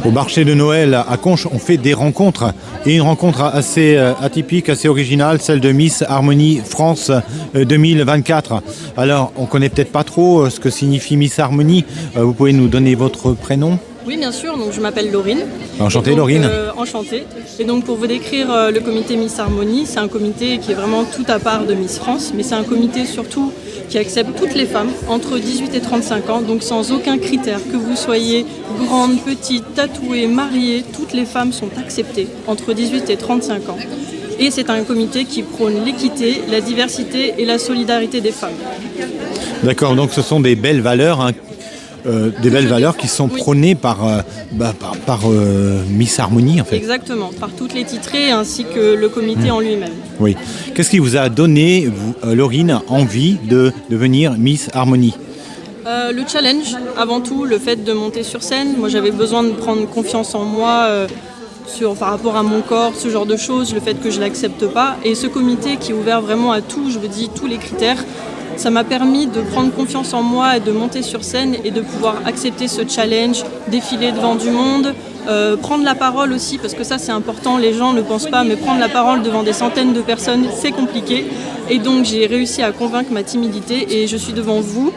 Au marché de Noël à Conches, on fait des rencontres. Et une rencontre assez atypique, assez originale, celle de Miss Harmonie France 2024. Alors, on ne connaît peut-être pas trop ce que signifie Miss Harmonie. Vous pouvez nous donner votre prénom ? Oui, bien sûr. Donc, je m'appelle Laurine. Enchantée, Laurine. Enchantée. Et donc, pour vous décrire le comité Miss Harmonie, c'est un comité qui est vraiment tout à part de Miss France, mais c'est un comité surtout qui accepte toutes les femmes entre 18 et 35 ans, donc sans aucun critère, que vous soyez grande, petite, tatouée, mariée, toutes les femmes sont acceptées entre 18 et 35 ans. Et c'est un comité qui prône l'équité, la diversité et la solidarité des femmes. D'accord, donc ce sont des belles valeurs, hein. Des belles valeurs qui sont prônées par Miss Harmonie en fait. Exactement, par toutes les titrées ainsi que le comité en lui-même. Oui. Qu'est-ce qui vous a donné, Laurine, envie de devenir Miss Harmonie ? Le challenge, avant tout, le fait de monter sur scène. Moi, j'avais besoin de prendre confiance en moi par rapport à mon corps, ce genre de choses, le fait que je ne l'accepte pas. Et ce comité qui est ouvert vraiment à tout, je vous dis, tous les critères, ça m'a permis de prendre confiance en moi et de monter sur scène et de pouvoir accepter ce challenge, défiler devant du monde, prendre la parole aussi, parce que ça c'est important, les gens ne pensent pas, mais prendre la parole devant des centaines de personnes, c'est compliqué. Et donc j'ai réussi à convaincre ma timidité et je suis devant vous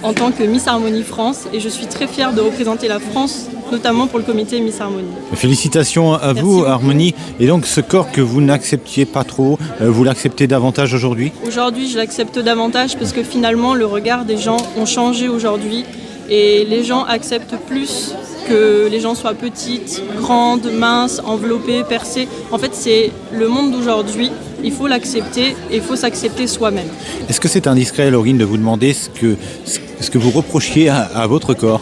en tant que Miss Harmonie France et je suis très fière de représenter la France, notamment pour le comité Miss Harmonie. Félicitations à vous, Harmonie. Et donc ce corps que vous n'acceptiez pas trop, vous l'acceptez davantage aujourd'hui ? Aujourd'hui, je l'accepte davantage parce que finalement, le regard des gens ont changé aujourd'hui et les gens acceptent plus que les gens soient petites, grandes, minces, enveloppées, percées. En fait, c'est le monde d'aujourd'hui. Il faut l'accepter et il faut s'accepter soi-même. Est-ce que c'est indiscret, Laurine, de vous demander ce que vous reprochiez à votre corps ?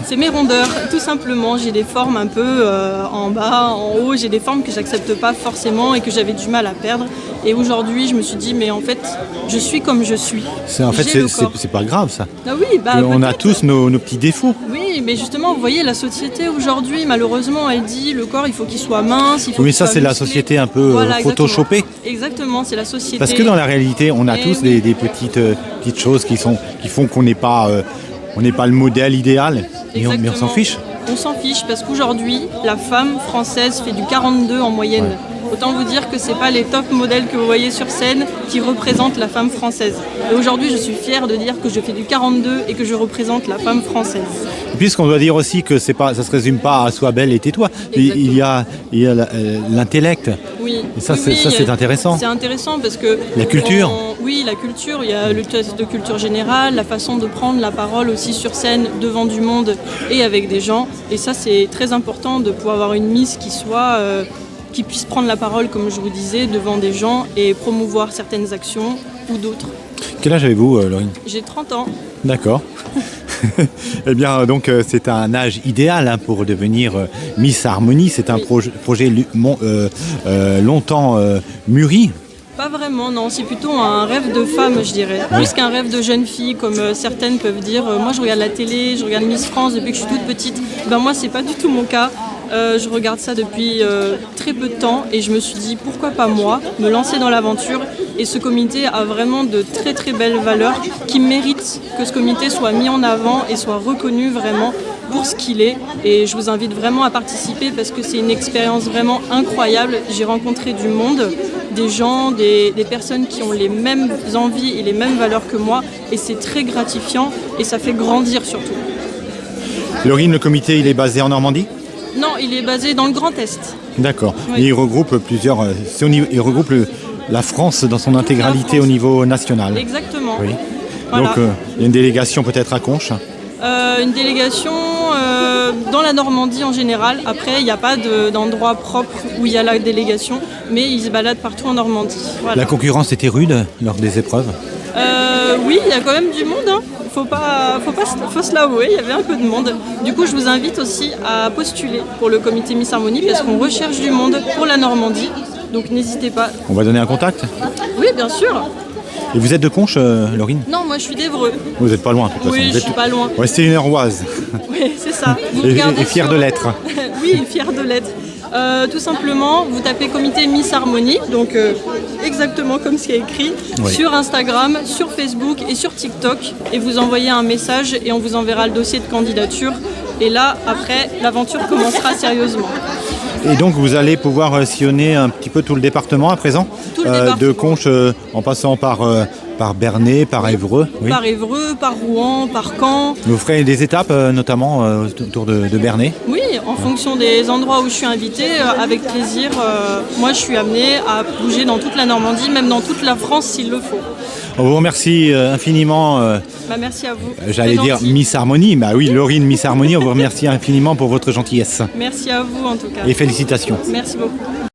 C'est mes rondeurs, tout simplement. J'ai des formes un peu en bas, en haut. J'ai des formes que j'accepte pas forcément et que j'avais du mal à perdre. Et aujourd'hui, je me suis dit, mais en fait, je suis comme je suis. C'est pas grave, ça. Ah oui, on a tous nos petits défauts. Oui, mais justement, vous voyez, la société aujourd'hui, malheureusement, elle dit le corps, il faut qu'il soit mince, il faut Oui, qu'il ça, soit c'est la musclé. société un peu photoshopée. Exactement, c'est la société. Parce que dans la réalité, on a tous des petites choses qui font qu'on n'est pas le modèle idéal. Mais on s'en fiche. On s'en fiche parce qu'aujourd'hui, la femme française fait du 42 en moyenne. Ouais. Autant vous dire que ce n'est pas les top modèles que vous voyez sur scène qui représentent la femme française. Et aujourd'hui, je suis fière de dire que je fais du 42 et que je représente la femme française. Puisqu'on doit dire aussi que ça ne se résume pas à sois belle et tais-toi. Il y a l'intellect. Oui. Et ça, c'est intéressant. C'est intéressant parce que... La culture. Oui, la culture. Il y a le test de culture générale, la façon de prendre la parole aussi sur scène devant du monde et avec des gens. Et ça, c'est très important de pouvoir avoir une Miss qui puisse prendre la parole, comme je vous disais, devant des gens et promouvoir certaines actions ou d'autres. Quel âge avez-vous, Laurine ? J'ai 30 ans. D'accord. Eh bien, donc, c'est un âge idéal pour devenir Miss Harmonie. C'est un projet longtemps mûri. Pas vraiment, non. C'est plutôt un rêve de femme, je dirais. Oui. Plus qu'un rêve de jeune fille, comme certaines peuvent dire. Moi, je regarde la télé, je regarde Miss France depuis que je suis toute petite. Moi, c'est pas du tout mon cas. Je regarde ça depuis très peu de temps et je me suis dit pourquoi pas moi, me lancer dans l'aventure. Et ce comité a vraiment de très très belles valeurs qui méritent que ce comité soit mis en avant et soit reconnu vraiment pour ce qu'il est. Et je vous invite vraiment à participer parce que c'est une expérience vraiment incroyable. J'ai rencontré du monde, des gens, des personnes qui ont les mêmes envies et les mêmes valeurs que moi. Et c'est très gratifiant et ça fait grandir surtout. Laurine, le comité, il est basé en Normandie ? Non, il est basé dans le Grand Est. D'accord. Oui. Et il regroupe il regroupe la France dans son intégralité au niveau national. Exactement. Oui. Voilà. Donc, il y a une délégation peut-être à Conches ? Une délégation dans la Normandie en général. Après, il n'y a pas d'endroit propre où il y a la délégation, mais ils se baladent partout en Normandie. Voilà. La concurrence était rude lors des épreuves ? Oui, il y a quand même du monde. Faut se l'avouer, il y avait un peu de monde. Du coup, je vous invite aussi à postuler pour le comité Miss Harmonie parce qu'on recherche du monde pour la Normandie. Donc n'hésitez pas. On va donner un contact ? Oui, bien sûr. Et vous êtes de Conches, Laurine ? Non, moi je suis d'Évreux. Vous n'êtes pas loin, de toute façon. Oui, je suis pas loin. Ouais, c'est une Heurroise. Oui, c'est ça. Et fière de l'être. Oui, fière de l'être. Tout simplement, vous tapez comité Miss Harmonie, donc exactement comme ce qui est écrit, sur Instagram, sur Facebook et sur TikTok, et vous envoyez un message et on vous enverra le dossier de candidature Et là, après, l'aventure commencera sérieusement. Et donc vous allez pouvoir sillonner un petit peu tout le département à présent, Tout le département. de Conches en passant par Bernay, par Évreux. Oui. Par Évreux, par Rouen, par Caen. Vous ferez des étapes notamment autour de Bernay. Oui, en fonction des endroits où je suis invitée, avec plaisir. Moi, je suis amenée à bouger dans toute la Normandie, même dans toute la France s'il le faut. On vous remercie infiniment. Merci à vous. J'allais C'est dire gentil. Miss Harmonie. Bah oui, Laurine Miss Harmonie, on vous remercie infiniment pour votre gentillesse. Merci à vous en tout cas. Et félicitations. Merci beaucoup.